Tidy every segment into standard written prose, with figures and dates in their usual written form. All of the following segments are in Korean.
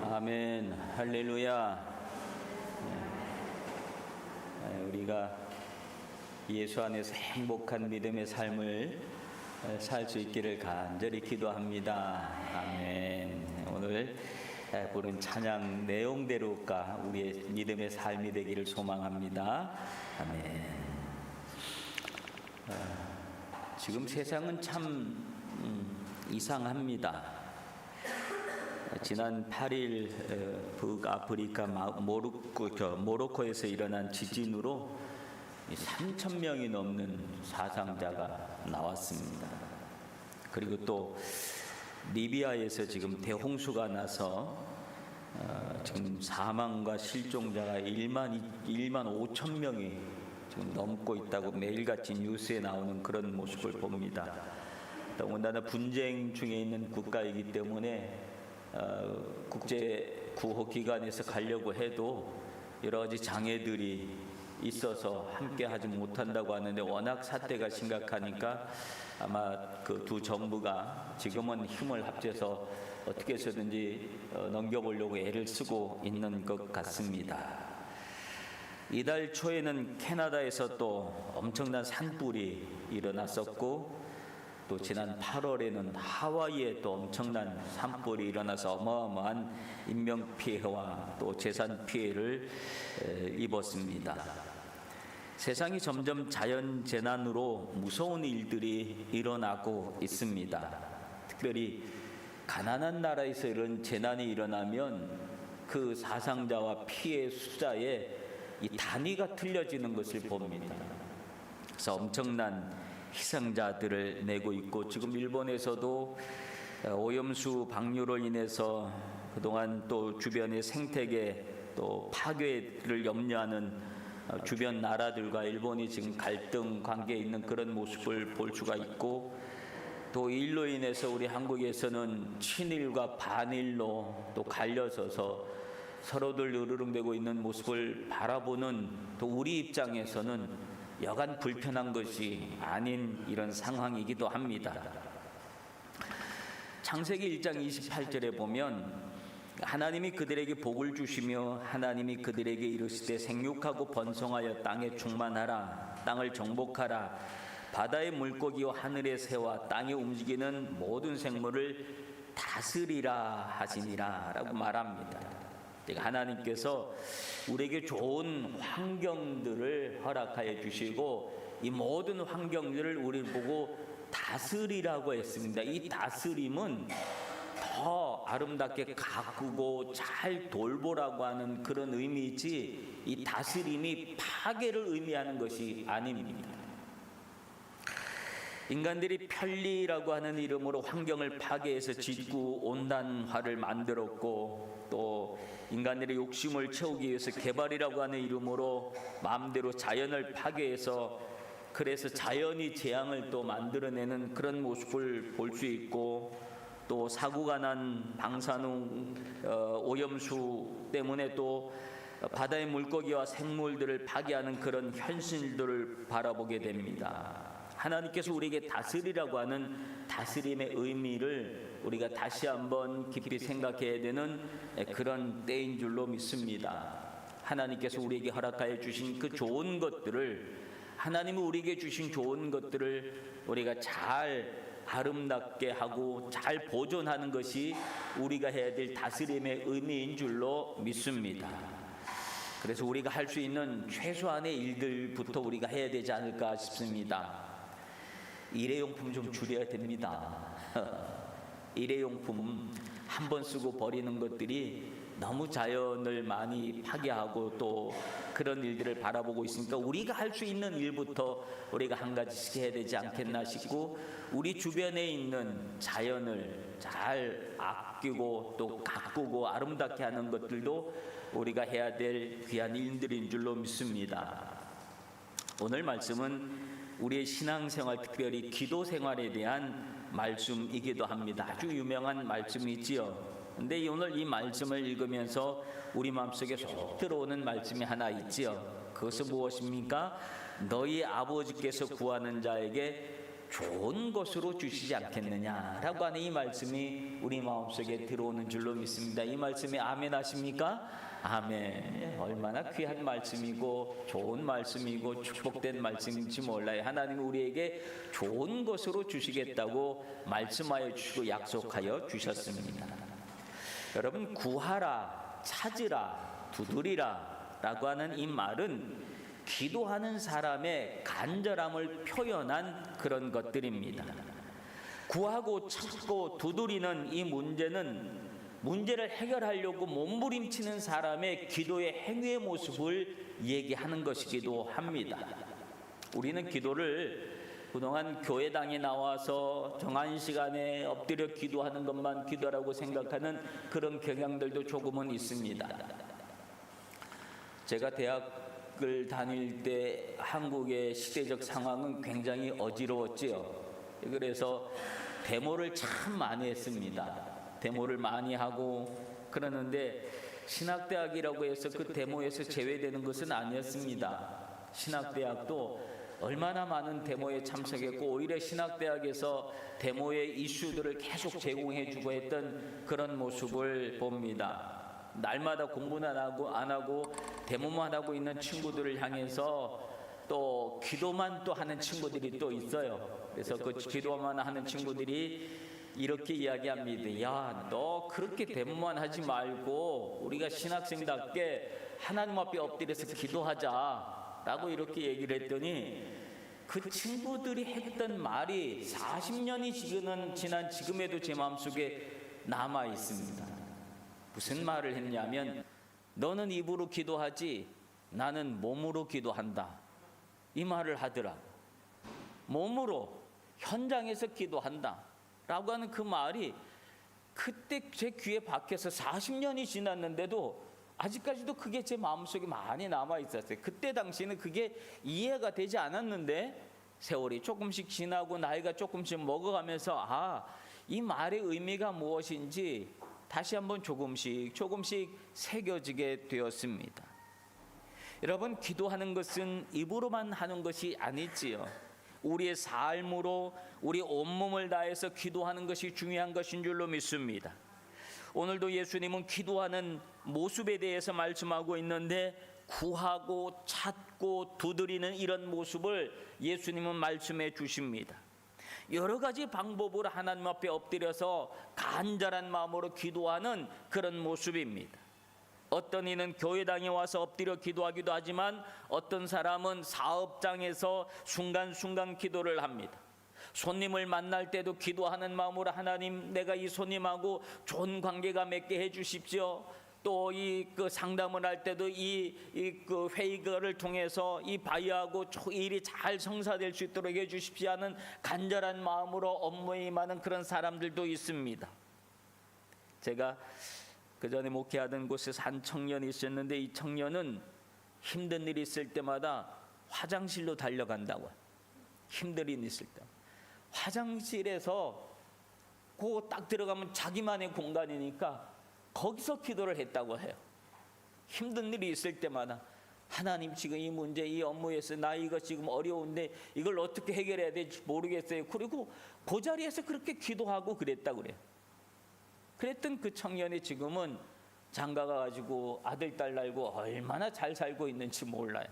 아멘. 할렐루야. 우리가 예수 안에서 행복한 믿음의 삶을 살 수 있기를 간절히 기도합니다. 아멘. 오늘 부른 찬양 내용대로가 우리의 믿음의 삶이 되기를 소망합니다. 아멘. 지금 세상은 참 이상합니다. 지난 8일 북아프리카 모로코에서 일어난 지진으로 3,000명이 넘는 사상자가 나왔습니다. 그리고 또 리비아에서 지금 대홍수가 나서 지금 사망과 실종자가 1만 5천 명이 지금 넘고 있다고 매일같이 뉴스에 나오는 그런 모습을 봅니다. 더군다나 분쟁 중에 있는 국가이기 때문에 국제 구호기관에서 가려고 해도 여러 가지 장애들이 있어서 함께 하지 못한다고 하는데, 워낙 사태가 심각하니까 아마 그 두 정부가 지금은 힘을 합쳐서 어떻게 해서든지 넘겨보려고 애를 쓰고 있는 것 같습니다. 이달 초에는 캐나다에서 또 엄청난 산불이 일어났었고, 또 지난 8월에는 하와이에 또 엄청난 산불이 일어나서 어마어마한 인명피해와 또 재산 피해를 입었습니다. 세상이 점점 자연재난으로 무서운 일들이 일어나고 있습니다. 특별히 가난한 나라에서 이런 재난이 일어나면 그 사상자와 피해 숫자에 이 단위가 틀려지는 것을 봅니다. 그래서 엄청난 희생자들을 내고 있고, 지금 일본에서도 오염수 방류로 인해서 그동안 또 주변의 생태계 또 파괴를 염려하는 주변 나라들과 일본이 지금 갈등 관계에 있는 그런 모습을 볼 수가 있고, 또 일로 인해서 우리 한국에서는 친일과 반일로 또 갈려서서 서로들 으르렁대고 있는 모습을 바라보는 또 우리 입장에서는 여간 불편한 것이 아닌 이런 상황이기도 합니다. 창세기 1장 28절에 보면 하나님이 그들에게 복을 주시며 하나님이 그들에게 이르시되 생육하고 번성하여 땅에 충만하라, 땅을 정복하라, 바다의 물고기와 하늘의 새와 땅에 움직이는 모든 생물을 다스리라 하시니라 라고 말합니다. 하나님께서 우리에게 좋은 환경들을 허락하여 주시고, 이 모든 환경들을 우리를 보고 다스리라고 했습니다. 이 다스림은 더 아름답게 가꾸고 잘 돌보라고 하는 그런 의미이지, 이 다스림이 파괴를 의미하는 것이 아닙니다. 인간들이 편리라고 하는 이름으로 환경을 파괴해서 지구 온난화를 만들었고, 또 인간들의 욕심을 채우기 위해서 개발이라고 하는 이름으로 마음대로 자연을 파괴해서, 그래서 자연이 재앙을 또 만들어내는 그런 모습을 볼 수 있고, 또 사고가 난 방사능 오염수 때문에 또 바다의 물고기와 생물들을 파괴하는 그런 현실들을 바라보게 됩니다. 하나님께서 우리에게 다스리라고 하는 다스림의 의미를 우리가 다시 한번 깊이 생각해야 되는 그런 때인 줄로 믿습니다. 하나님께서 우리에게 허락하여 주신 그 좋은 것들을, 하나님이 우리에게 주신 좋은 것들을 우리가 잘 아름답게 하고 잘 보존하는 것이 우리가 해야 될 다스림의 의미인 줄로 믿습니다. 그래서 우리가 할 수 있는 최소한의 일들부터 우리가 해야 되지 않을까 싶습니다. 일회용품 좀 줄여야 됩니다. 일회용품 한 번 쓰고 버리는 것들이 너무 자연을 많이 파괴하고 또 그런 일들을 바라보고 있으니까 우리가 할 수 있는 일부터 우리가 한 가지씩 해야 되지 않겠나 싶고, 우리 주변에 있는 자연을 잘 아끼고 또 가꾸고 아름답게 하는 것들도 우리가 해야 될 귀한 일들인 줄로 믿습니다. 오늘 말씀은 우리의 신앙생활, 특별히 기도 생활에 대한 말씀이기도 합니다. 아주 유명한 말씀이지요. 근데 오늘 이 말씀을 읽으면서 우리 마음속에 쏙 들어오는 말씀이 하나 있지요. 그것은 무엇입니까? 너희 아버지께서 구하는 자에게 좋은 것으로 주시지 않겠느냐라고 하는 이 말씀이 우리 마음속에 들어오는 줄로 믿습니다. 이 말씀에 아멘 하십니까? 아멘. 얼마나 귀한 말씀이고 좋은 말씀이고 축복된 말씀인지 몰라요. 하나님은 우리에게 좋은 것으로 주시겠다고 말씀하여 주시고 약속하여 주셨습니다. 여러분, 구하라, 찾으라, 두드리라 라고 하는 이 말은 기도하는 사람의 간절함을 표현한 그런 것들입니다. 구하고 찾고 두드리는 이 문제를 해결하려고 몸부림치는 사람의 기도의 행위의 모습을 얘기하는 것이기도 합니다. 우리는 기도를 그동안 교회당에 나와서 정한 시간에 엎드려 기도하는 것만 기도라고 생각하는 그런 경향들도 조금은 있습니다. 제가 대학을 다닐 때 한국의 시대적 상황은 굉장히 어지러웠지요. 그래서 데모를 참 많이 했습니다. 데모를 많이 하고 그러는데 신학대학이라고 해서 그 데모에서 제외되는 것은 아니었습니다. 신학대학도 얼마나 많은 데모에 참석했고 오히려 신학대학에서 데모의 이슈들을 계속 제공해주고 했던 그런 모습을 봅니다. 날마다 공부는 안 하고 데모만 하고 있는 친구들을 향해서 또 기도만 또 하는 친구들이 또 있어요. 그래서 그 기도만 하는 친구들이 이렇게 이야기합니다. 야, 너 그렇게 데모만 하지 말고 우리가 신학생답게 하나님 앞에 엎드려서 기도하자 라고 이렇게 얘기를 했더니 그 친구들이 했던 말이 40년이 지난 지금에도 제 마음속에 남아 있습니다. 무슨 말을 했냐면 너는 입으로 기도하지 나는 몸으로 기도한다. 이 말을 하더라. 몸으로 현장에서 기도한다 라고 하는 그 말이 그때 제 귀에 박혀서 40년이 지났는데도 아직까지도 그게 제 마음속에 많이 남아 있었어요. 그때 당시에는 그게 이해가 되지 않았는데 세월이 조금씩 지나고 나이가 조금씩 먹어가면서 이 말의 의미가 무엇인지 다시 한번 조금씩 새겨지게 되었습니다. 여러분, 기도하는 것은 입으로만 하는 것이 아니지요. 우리의 삶으로 우리 온몸을 다해서 기도하는 것이 중요한 것인 줄로 믿습니다. 오늘도 예수님은 기도하는 모습에 대해서 말씀하고 있는데 구하고 찾고 두드리는 이런 모습을 예수님은 말씀해 주십니다. 여러 가지 방법으로 하나님 앞에 엎드려서 간절한 마음으로 기도하는 그런 모습입니다. 어떤 이는 교회당에 와서 엎드려 기도하기도 하지만 어떤 사람은 사업장에서 순간순간 기도를 합니다. 손님을 만날 때도 기도하는 마음으로 하나님, 내가 이 손님하고 좋은 관계가 맺게 해주십시오. 또 그 상담을 할 때도 그 회의를 통해서 이 바이하고 일이 잘 성사될 수 있도록 해주십시오 하는 간절한 마음으로 업무에 임하는 그런 사람들도 있습니다. 제가 그 전에 목회하던 곳에서 한 청년이 있었는데 이 청년은 힘든 일이 있을 때마다 화장실로 달려간다고. 힘든 일이 있을 때 화장실에서 그 딱 들어가면 자기만의 공간이니까 거기서 기도를 했다고 해요. 힘든 일이 있을 때마다 하나님, 지금 이 문제, 이 업무에서 나 이거 지금 어려운데 이걸 어떻게 해결해야 될지 모르겠어요. 그리고 그 자리에서 그렇게 기도하고 그랬다고 그래요. 그랬던 그 청년이 지금은 장가가 가지고 아들 딸 낳고 얼마나 잘 살고 있는지 몰라요.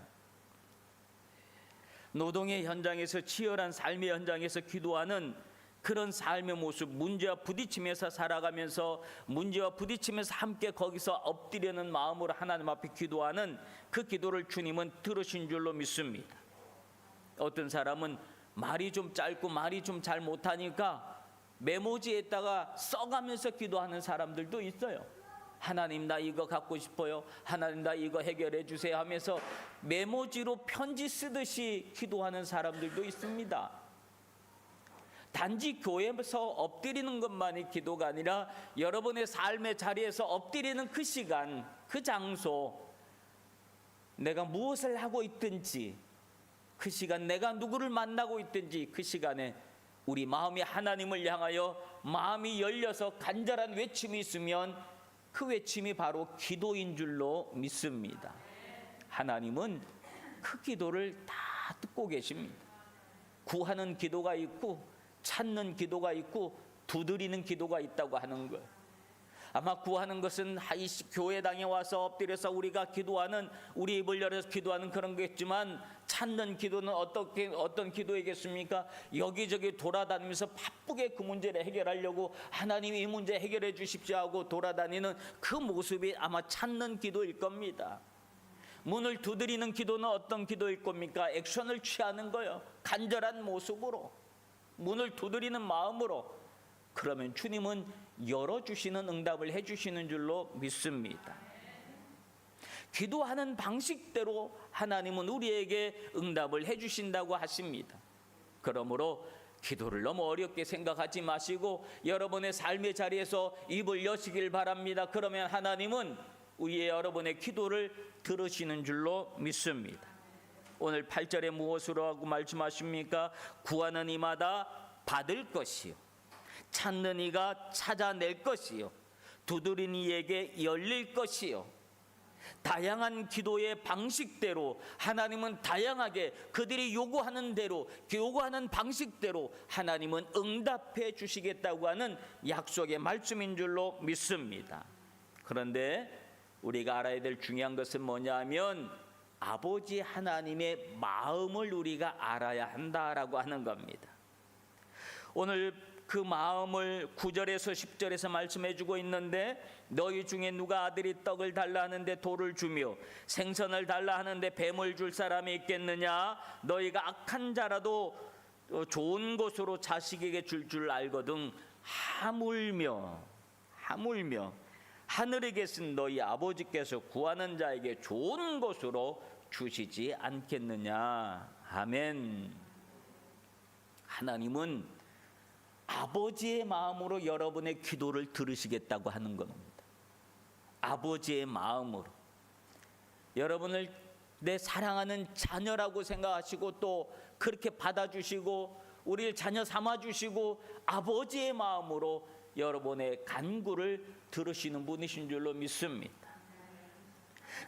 노동의 현장에서, 치열한 삶의 현장에서 기도하는 그런 삶의 모습, 문제와 부딪히면서 살아가면서 문제와 부딪히면서 함께 거기서 엎드리는 마음으로 하나님 앞에 기도하는 그 기도를 주님은 들으신 줄로 믿습니다. 어떤 사람은 말이 좀 짧고 말이 좀 잘 못하니까 메모지에다가 써가면서 기도하는 사람들도 있어요. 하나님, 나 이거 갖고 싶어요. 하나님, 나 이거 해결해 주세요 하면서 메모지로 편지 쓰듯이 기도하는 사람들도 있습니다. 단지 교회에서 엎드리는 것만이 기도가 아니라 여러분의 삶의 자리에서 엎드리는 그 시간, 그 장소, 내가 무엇을 하고 있든지, 그 시간 내가 누구를 만나고 있든지 그 시간에 우리 마음이 하나님을 향하여 마음이 열려서 간절한 외침이 있으면 그 외침이 바로 기도인 줄로 믿습니다. 하나님은 그 기도를 다 듣고 계십니다. 구하는 기도가 있고 찾는 기도가 있고 두드리는 기도가 있다고 하는 거예요. 아마 구하는 것은 교회당에 와서 엎드려서 우리가 기도하는, 우리 입을 열어서 기도하는 그런 거겠지만, 찾는 기도는 어떤 기도이겠습니까? 여기저기 돌아다니면서 바쁘게 그 문제를 해결하려고 하나님이 이 문제 해결해 주십시오 하고 돌아다니는 그 모습이 아마 찾는 기도일 겁니다. 문을 두드리는 기도는 어떤 기도일 겁니까? 액션을 취하는 거예요. 간절한 모습으로, 문을 두드리는 마음으로. 그러면 주님은 열어주시는, 응답을 해주시는 줄로 믿습니다. 기도하는 방식대로 하나님은 우리에게 응답을 해주신다고 하십니다. 그러므로 기도를 너무 어렵게 생각하지 마시고 여러분의 삶의 자리에서 입을 여시길 바랍니다. 그러면 하나님은 여러분의 기도를 들으시는 줄로 믿습니다. 오늘 8절에 무엇으로 하고 말씀하십니까? 구하는 이마다 받을 것이요, 찾는 이가 찾아낼 것이요, 두드리는 이에게 열릴 것이요. 다양한 기도의 방식대로 하나님은 다양하게 그들이 요구하는 대로, 요구하는 방식대로 하나님은 응답해 주시겠다고 하는 약속의 말씀인 줄로 믿습니다. 그런데 우리가 알아야 될 중요한 것은 뭐냐 하면 아버지 하나님의 마음을 우리가 알아야 한다라고 하는 겁니다. 오늘 그 마음을 9절에서 10절에서 말씀해 주고 있는데, 너희 중에 누가 아들이 떡을 달라 하는데 돌을 주며 생선을 달라 하는데 뱀을 줄 사람이 있겠느냐? 너희가 악한 자라도 좋은 것으로 자식에게 줄 알거든 하물며 하늘에 계신 너희 아버지께서 구하는 자에게 좋은 것으로 주시지 않겠느냐? 아멘. 하나님은 아버지의 마음으로 여러분의 기도를 들으시겠다고 하는 겁니다. 아버지의 마음으로 여러분을 내 사랑하는 자녀라고 생각하시고 또 그렇게 받아주시고 우리를 자녀 삼아주시고 아버지의 마음으로 여러분의 간구를 들으시는 분이신 줄로 믿습니다.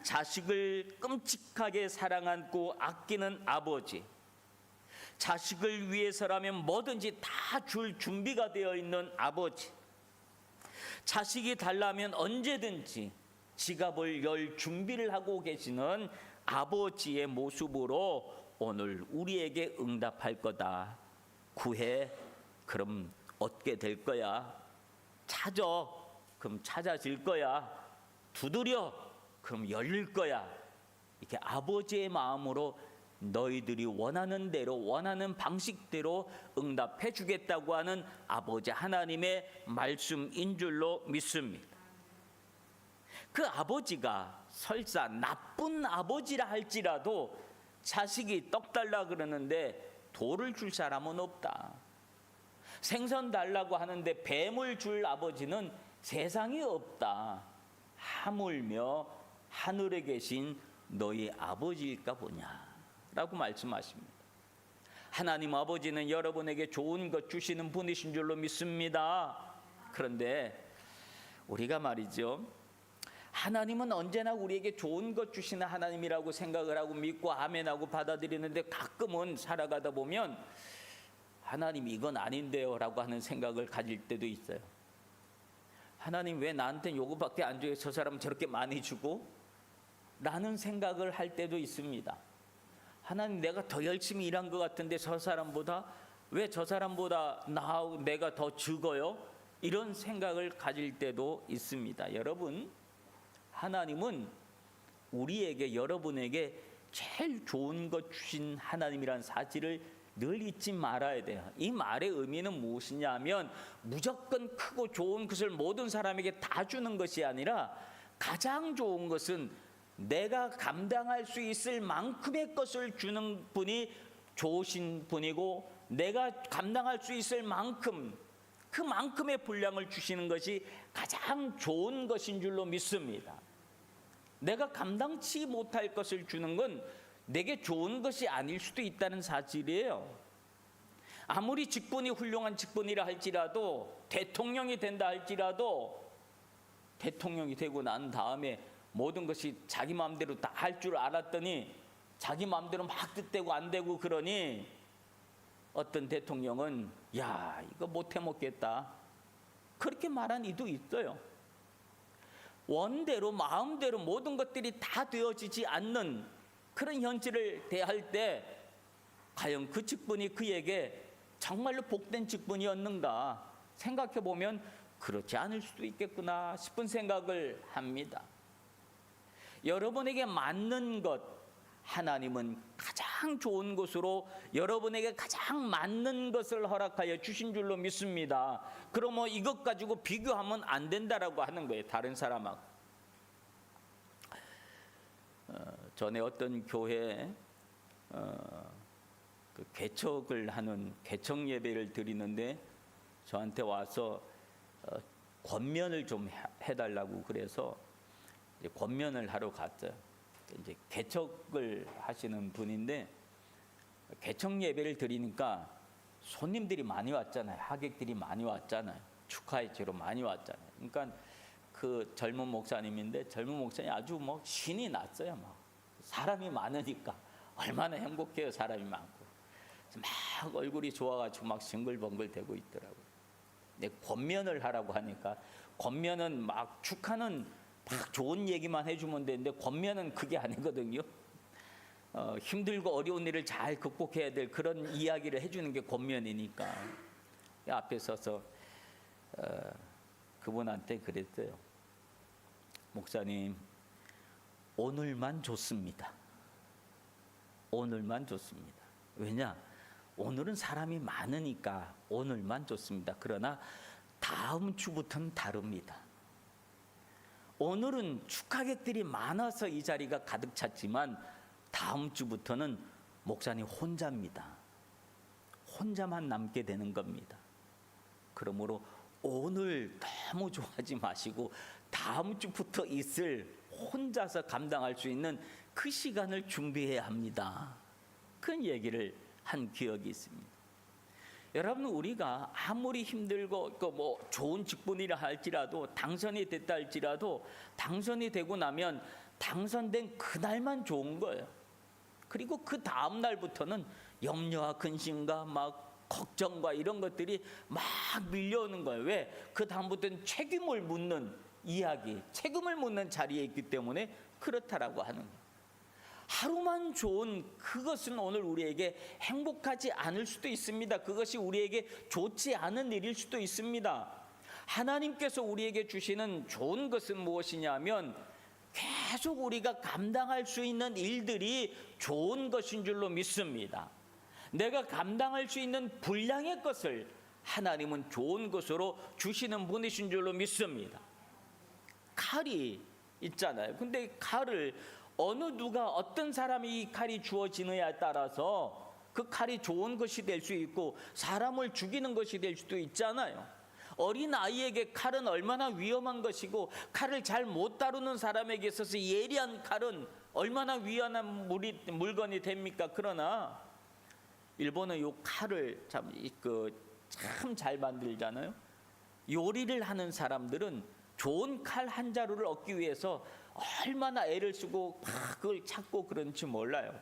자식을 끔찍하게 사랑하고 아끼는 아버지, 자식을 위해서라면 뭐든지 다 줄 준비가 되어 있는 아버지, 자식이 달라면 언제든지 지갑을 열 준비를 하고 계시는 아버지의 모습으로 오늘 우리에게 응답할 거다. 구해, 그럼 얻게 될 거야. 찾아, 그럼 찾아질 거야. 두드려, 그럼 열릴 거야. 이렇게 아버지의 마음으로 너희들이 원하는 대로, 원하는 방식대로 응답해 주겠다고 하는 아버지 하나님의 말씀인 줄로 믿습니다. 그 아버지가 설사 나쁜 아버지라 할지라도 자식이 떡 달라 그러는데 돌을 줄 사람은 없다. 생선 달라고 하는데 뱀을 줄 아버지는 세상에 없다. 하물며 하늘에 계신 너희 아버지일까 보냐 라고 말씀하십니다. 하나님 아버지는 여러분에게 좋은 것 주시는 분이신 줄로 믿습니다. 그런데 우리가 말이죠, 하나님은 언제나 우리에게 좋은 것 주시는 하나님이라고 생각을 하고 믿고 아멘하고 받아들이는데, 가끔은 살아가다 보면 하나님 이건 아닌데요 라고 하는 생각을 가질 때도 있어요. 하나님 왜 나한테 요거밖에 안 줘요? 저 사람은 저렇게 많이 주고? 라는 생각을 할 때도 있습니다. 하나님 내가 더 열심히 일한 것 같은데 저 사람보다, 왜 저 사람보다 내가 더 적어요? 이런 생각을 가질 때도 있습니다. 여러분, 하나님은 우리에게, 여러분에게 제일 좋은 것 주신 하나님이란 사실을 늘 잊지 말아야 돼요. 이 말의 의미는 무엇이냐 하면 무조건 크고 좋은 것을 모든 사람에게 다 주는 것이 아니라 가장 좋은 것은 내가 감당할 수 있을 만큼의 것을 주는 분이 좋으신 분이고, 내가 감당할 수 있을 만큼, 그만큼의 분량을 주시는 것이 가장 좋은 것인 줄로 믿습니다. 내가 감당치 못할 것을 주는 건 내게 좋은 것이 아닐 수도 있다는 사실이에요. 아무리 직분이 훌륭한 직분이라 할지라도, 대통령이 된다 할지라도, 대통령이 되고 난 다음에 모든 것이 자기 마음대로 다 할 줄 알았더니 자기 마음대로 막 뜻되고 안 되고 그러니 어떤 대통령은 야, 이거 못해 먹겠다, 그렇게 말한 이도 있어요. 원대로 마음대로 모든 것들이 다 되어지지 않는 그런 현실을 대할 때 과연 그 직분이 그에게 정말로 복된 직분이었는가 생각해 보면 그렇지 않을 수도 있겠구나 싶은 생각을 합니다. 여러분에게 맞는 것, 하나님은 가장 좋은 것으로 여러분에게 가장 맞는 것을 허락하여 주신 줄로 믿습니다. 그러면 이것 가지고 비교하면 안 된다라고 하는 거예요, 다른 사람하고. 전에 어떤 교회에 그 개척을 하는 개척 예배를 드리는데 저한테 와서 권면을 좀 해달라고 그래서 이제 권면을 하러 갔어요. 이제 개척을 하시는 분인데 개척 예배를 드리니까 손님들이 많이 왔잖아요. 하객들이 많이 왔잖아요. 축하의 제로 많이 왔잖아요. 그러니까 그 젊은 목사님인데 젊은 목사님이 아주 뭐 신이 났어요. 막 사람이 많으니까 얼마나 행복해요. 사람이 많고 막 얼굴이 좋아가지고 막 싱글벙글 대고 있더라고요. 근데 권면을 하라고 하니까 권면은 막 축하는 막 좋은 얘기만 해주면 되는데 권면은 그게 아니거든요. 힘들고 어려운 일을 잘 극복해야 될 그런 이야기를 해주는 게 권면이니까 앞에 서서 그분한테 그랬어요. 목사님, 오늘만 좋습니다. 오늘만 좋습니다. 왜냐? 오늘은 사람이 많으니까 오늘만 좋습니다. 그러나 다음 주부터는 다릅니다. 오늘은 축하객들이 많아서 이 자리가 가득 찼지만 다음 주부터는 목사님 혼자입니다. 혼자만 남게 되는 겁니다. 그러므로 오늘 너무 좋아하지 마시고 다음 주부터 있을 혼자서 감당할 수 있는 그 시간을 준비해야 합니다. 그런 얘기를 한 기억이 있습니다. 여러분, 우리가 아무리 힘들고 뭐 좋은 직분이라 할지라도 당선이 됐다 할지라도 당선이 되고 나면 당선된 그날만 좋은 거예요. 그리고 그 다음 날부터는 염려와 근심과 막 걱정과 이런 것들이 막 밀려오는 거예요. 왜? 그 다음부터는 책임을 묻는 이야기, 책임을 묻는 자리에 있기 때문에 그렇다라고 하는 거예요. 하루만 좋은 그것은 오늘 우리에게 행복하지 않을 수도 있습니다. 그것이 우리에게 좋지 않은 일일 수도 있습니다. 하나님께서 우리에게 주시는 좋은 것은 무엇이냐면 계속 우리가 감당할 수 있는 일들이 좋은 것인 줄로 믿습니다. 내가 감당할 수 있는 분량의 것을 하나님은 좋은 것으로 주시는 분이신 줄로 믿습니다. 칼이 있잖아요. 근데 칼을 어느 누가 어떤 사람이 이 칼이 주어지느냐에 따라서 그 칼이 좋은 것이 될 수 있고 사람을 죽이는 것이 될 수도 있잖아요. 어린 아이에게 칼은 얼마나 위험한 것이고 칼을 잘 못 다루는 사람에게 있어서 예리한 칼은 얼마나 위험한 물건이 됩니까? 그러나 일본은 이 칼을 참 잘 만들잖아요. 요리를 하는 사람들은 좋은 칼 한 자루를 얻기 위해서 얼마나 애를 쓰고 막 그걸 찾고 그런지 몰라요.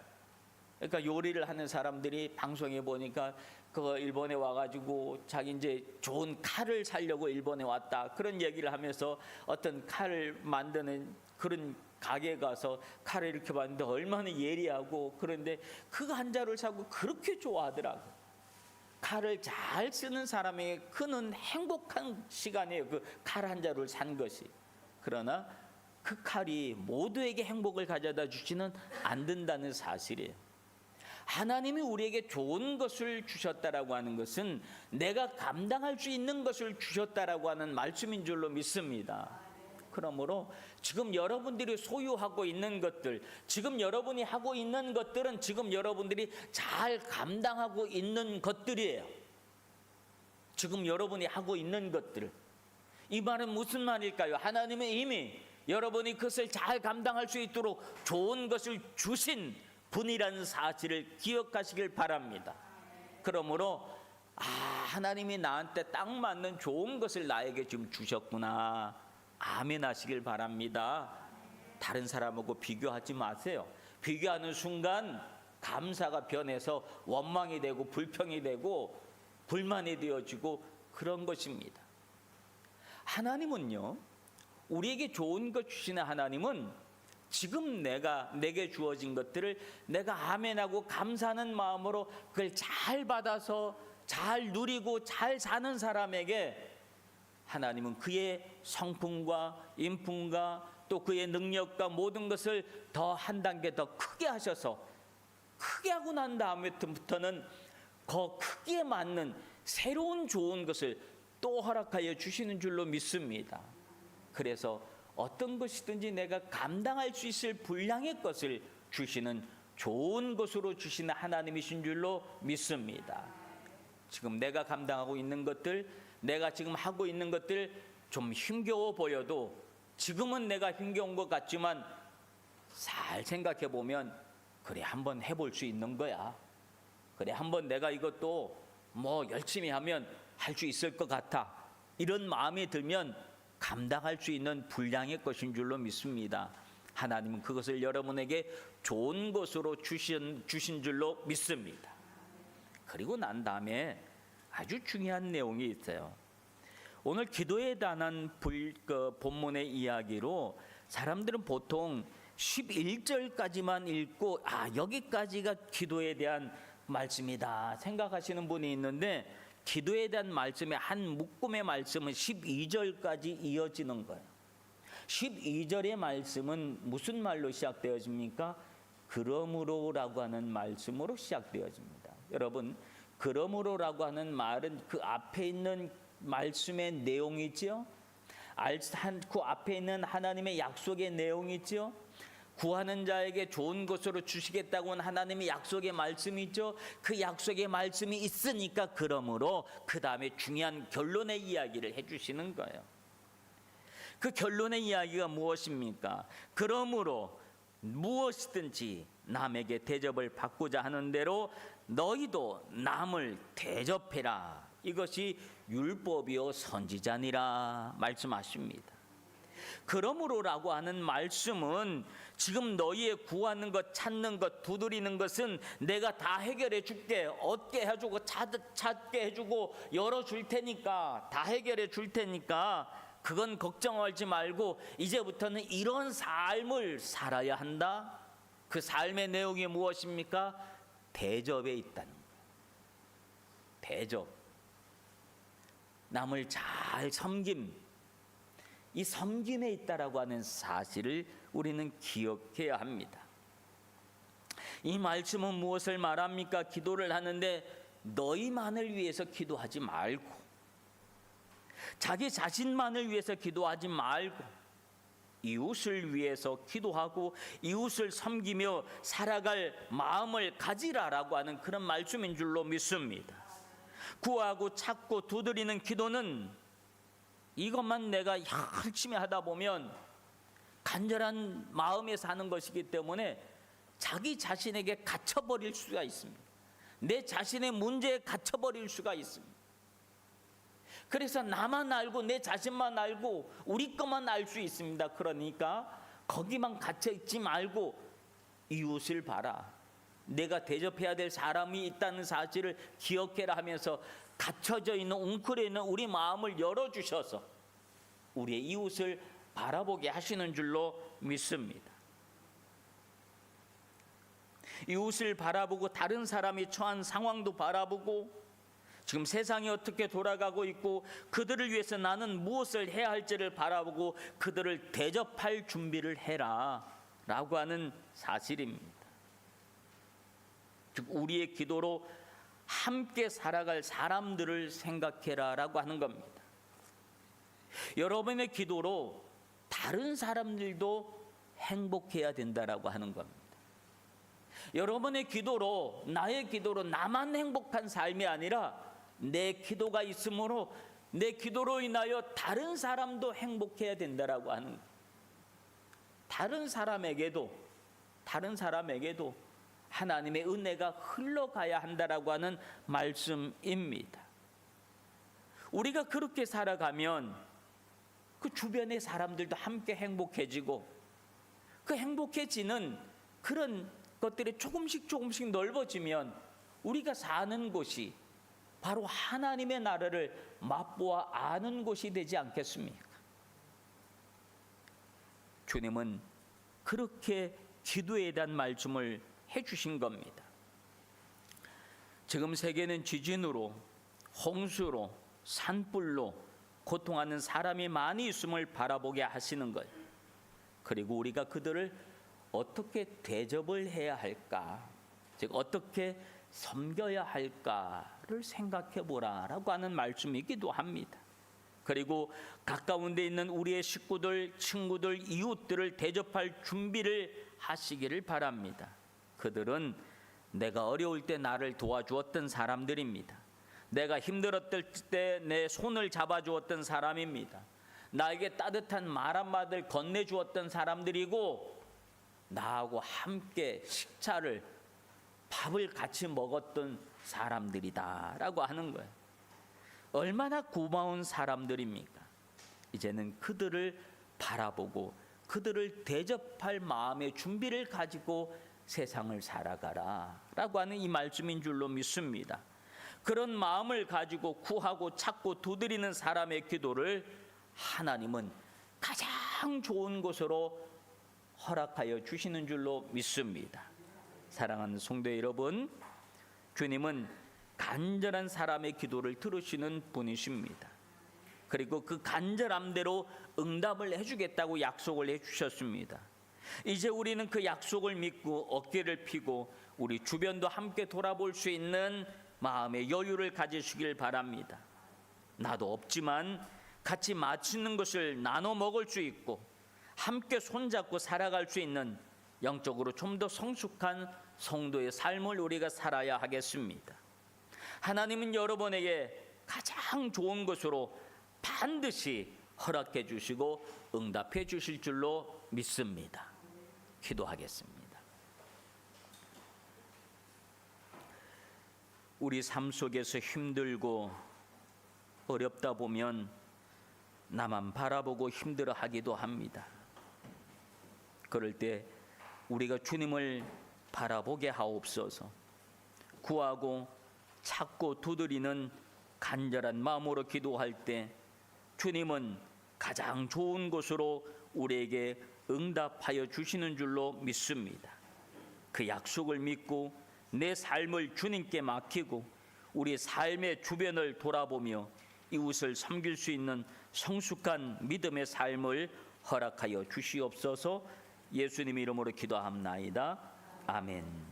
그러니까 요리를 하는 사람들이 방송에 보니까 그 일본에 와가지고 자기 이제 좋은 칼을 사려고 일본에 왔다 그런 얘기를 하면서 어떤 칼을 만드는 그런 가게에 가서 칼을 이렇게 봤는데 얼마나 예리하고 그런데 그 한 자루를 사고 그렇게 좋아하더라고. 칼을 잘 쓰는 사람에게 그는 행복한 시간이에요. 그 칼 한 자루를 산 것이. 그러나 그 칼이 모두에게 행복을 가져다 주지는 않는다는 사실이에요. 하나님이 우리에게 좋은 것을 주셨다라고 하는 것은 내가 감당할 수 있는 것을 주셨다라고 하는 말씀인 줄로 믿습니다. 그러므로 지금 여러분들이 소유하고 있는 것들, 지금 여러분이 하고 있는 것들은 지금 여러분들이 잘 감당하고 있는 것들이에요. 지금 여러분이 하고 있는 것들. 이 말은 무슨 말일까요? 하나님은 이미 여러분이 그것을 잘 감당할 수 있도록 좋은 것을 주신 분이라는 사실을 기억하시길 바랍니다. 그러므로 하나님이 나한테 딱 맞는 좋은 것을 나에게 지금 주셨구나. 아멘 하시길 바랍니다. 다른 사람하고 비교하지 마세요. 비교하는 순간 감사가 변해서 원망이 되고 불평이 되고 불만이 되어지고 그런 것입니다. 하나님은요, 우리에게 좋은 것 주시는 하나님은 지금 내게 주어진 것들을 내가 아멘하고 감사하는 마음으로 그걸 잘 받아서 잘 누리고 잘 사는 사람에게 하나님은 그의 성품과 인품과 또 그의 능력과 모든 것을 더 한 단계 더 크게 하셔서 크게 하고 난 다음부터는 그 크기에 맞는 새로운 좋은 것을 또 허락하여 주시는 줄로 믿습니다. 그래서 어떤 것이든지 내가 감당할 수 있을 분량의 것을 주시는 좋은 것으로 주시는 하나님이신 줄로 믿습니다. 지금 내가 감당하고 있는 것들, 내가 지금 하고 있는 것들 좀 힘겨워 보여도 지금은 내가 힘겨운 것 같지만 잘 생각해 보면 그래 한번 해볼 수 있는 거야. 그래 한번 내가 이것도 뭐 열심히 하면 할 수 있을 것 같아. 이런 마음이 들면 감당할 수 있는 분량의 것인 줄로 믿습니다. 하나님은 그것을 여러분에게 좋은 것으로 주신 줄로 믿습니다. 그리고 난 다음에 아주 중요한 내용이 있어요. 오늘 기도에 관한 본문의 이야기로 사람들은 보통 11절까지만 읽고 여기까지가 기도에 대한 말씀이다 생각하시는 분이 있는데, 기도에 대한 말씀의 한 묶음의 말씀은 12절까지 이어지는 거예요. 12절의 말씀은 무슨 말로 시작되어집니까? 그러므로라고 하는 말씀으로 시작되어집니다. 여러분, 그러므로라고 하는 말은 그 앞에 있는 말씀의 내용이지요. 그 앞에 있는 하나님의 약속의 내용이지요. 구하는 자에게 좋은 것으로 주시겠다고 하는 하나님의 약속의 말씀이죠. 그 약속의 말씀이 있으니까 그러므로 그 다음에 중요한 결론의 이야기를 해주시는 거예요. 그 결론의 이야기가 무엇입니까? 그러므로 무엇이든지 남에게 대접을 받고자 하는 대로 너희도 남을 대접해라. 이것이 율법이요 선지자니라 말씀하십니다. 그러므로라고 하는 말씀은 지금 너희의 구하는 것, 찾는 것, 두드리는 것은 내가 다 해결해 줄게. 얻게 해주고 찾게 해주고 열어줄 테니까, 다 해결해 줄 테니까 그건 걱정하지 말고 이제부터는 이런 삶을 살아야 한다. 그 삶의 내용이 무엇입니까? 대접에 있다는 거예요. 대접. 남을 잘 섬김. 이 섬김에 있다라고 하는 사실을 우리는 기억해야 합니다. 이 말씀은 무엇을 말합니까? 기도를 하는데 너희만을 위해서 기도하지 말고, 자기 자신만을 위해서 기도하지 말고 이웃을 위해서 기도하고 이웃을 섬기며 살아갈 마음을 가지라라고 하는 그런 말씀인 줄로 믿습니다. 구하고 찾고 두드리는 기도는 이것만 내가 열심히 하다 보면 간절한 마음에 사는 것이기 때문에 자기 자신에게 갇혀버릴 수가 있습니다. 내 자신의 문제에 갇혀버릴 수가 있습니다. 그래서 나만 알고 내 자신만 알고 우리 것만 알 수 있습니다. 그러니까 거기만 갇혀 있지 말고 이웃을 봐라. 내가 대접해야 될 사람이 있다는 사실을 기억해라 하면서 갇혀져 있는 웅크려 있는 우리 마음을 열어주셔서 우리의 이웃을 바라보게 하시는 줄로 믿습니다. 이웃을 바라보고 다른 사람이 처한 상황도 바라보고 지금 세상이 어떻게 돌아가고 있고 그들을 위해서 나는 무엇을 해야 할지를 바라보고 그들을 대접할 준비를 해라 라고 하는 사실입니다. 즉 우리의 기도로 함께 살아갈 사람들을 생각해라 라고 하는 겁니다. 여러분의 기도로 다른 사람들도 행복해야 된다라고 하는 겁니다. 여러분의 기도로, 나의 기도로 나만 행복한 삶이 아니라 내 기도가 있으므로 내 기도로 인하여 다른 사람도 행복해야 된다라고 하는 거예요. 다른 사람에게도 하나님의 은혜가 흘러가야 한다라고 하는 말씀입니다. 우리가 그렇게 살아가면 그 주변의 사람들도 함께 행복해지고 그 행복해지는 그런 것들이 조금씩 넓어지면 우리가 사는 곳이 바로 하나님의 나라를 맛보아 아는 곳이 되지 않겠습니까? 주님은 그렇게 기도에 대한 말씀을 해주신 겁니다. 지금 세계는 지진으로, 홍수로, 산불로 고통하는 사람이 많이 있음을 바라보게 하시는 것. 그리고 우리가 그들을 어떻게 대접을 해야 할까, 즉 어떻게 섬겨야 할까를 생각해 보라라고 하는 말씀이기도 합니다. 그리고 가까운 데 있는 우리의 식구들, 친구들, 이웃들을 대접할 준비를 하시기를 바랍니다. 그들은 내가 어려울 때 나를 도와주었던 사람들입니다. 내가 힘들었을 때 내 손을 잡아주었던 사람입니다. 나에게 따뜻한 말 한마디를 건네주었던 사람들이고, 나하고 함께 식사를, 밥을 같이 먹었던 사람들이다 라고 하는 거예요. 얼마나 고마운 사람들입니까? 이제는 그들을 바라보고 그들을 대접할 마음의 준비를 가지고 세상을 살아가라 라고 하는 이 말씀인 줄로 믿습니다. 그런 마음을 가지고 구하고 찾고 두드리는 사람의 기도를 하나님은 가장 좋은 곳으로 허락하여 주시는 줄로 믿습니다. 사랑하는 성도 여러분, 주님은 간절한 사람의 기도를 들으시는 분이십니다. 그리고 그 간절함대로 응답을 해주겠다고 약속을 해주셨습니다. 이제 우리는 그 약속을 믿고 어깨를 펴고 우리 주변도 함께 돌아볼 수 있는 마음의 여유를 가지시길 바랍니다. 나도 없지만 같이 맛있는 것을 나눠 먹을 수 있고 함께 손잡고 살아갈 수 있는 영적으로 좀 더 성숙한 성도의 삶을 우리가 살아야 하겠습니다. 하나님은 여러분에게 가장 좋은 것으로 반드시 허락해 주시고 응답해 주실 줄로 믿습니다. 기도하겠습니다. 우리 삶 속에서 힘들고 어렵다 보면 나만 바라보고 힘들어하기도 합니다. 그럴 때 우리가 주님을 바라보게 하옵소서. 구하고 찾고 두드리는 간절한 마음으로 기도할 때 주님은 가장 좋은 곳으로 우리에게 응답하여 주시는 줄로 믿습니다. 그 약속을 믿고 내 삶을 주님께 맡기고 우리 삶의 주변을 돌아보며 이웃을 섬길 수 있는 성숙한 믿음의 삶을 허락하여 주시옵소서. 예수님 이름으로 기도합나이다. 아멘.